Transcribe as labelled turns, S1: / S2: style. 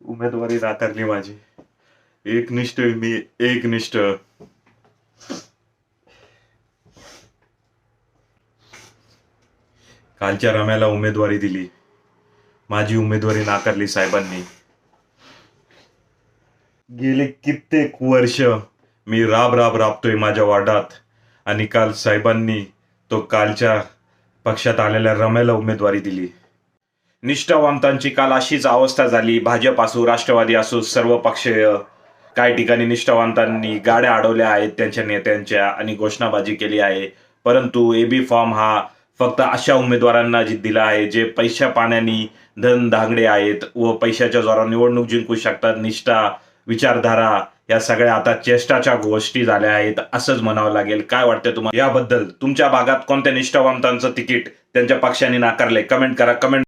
S1: उमेदवारी नाकारली माझी. एकनिष्ठ मी, एकनिष्ठ. कालच्या रम्याला उमेदवारी दिली, माझी उमेदवारी नाकारली साहेबांनी. गेले कित्येक वर्ष मी राबतोय माझ्या वार्डात, आणि काल साहेबांनी तो कालच्या पक्षात आलेल्या रम्याला उमेदवारी दिली. निष्ठावंतांची काल अशीच अवस्था झाली. भाजप असो, राष्ट्रवादी असो, सर्व पक्षीय. काही ठिकाणी निष्ठावंतांनी गाड्या अडवल्या आहेत त्यांच्या नेत्यांच्या आणि घोषणाबाजी केली आहे. परंतु एबी फॉर्म हा फक्त अशा उमेदवारांना दिला आहे जे पैशा पाण्यानी धनधांगडे आहेत व पैशाच्या जोरावर निवडणूक जिंकू शकतात. निष्ठा, विचारधारा या सगळ्या आता चेष्टाच्या गोष्टी झाल्या आहेत असंच म्हणावं लागेल. काय वाटतं तुम्हाला याबद्दल? तुमच्या भागात कोणत्या निष्ठावंतांचं तिकीट त्यांच्या पक्षाने नाकारलंय? कमेंट करा. कमेंट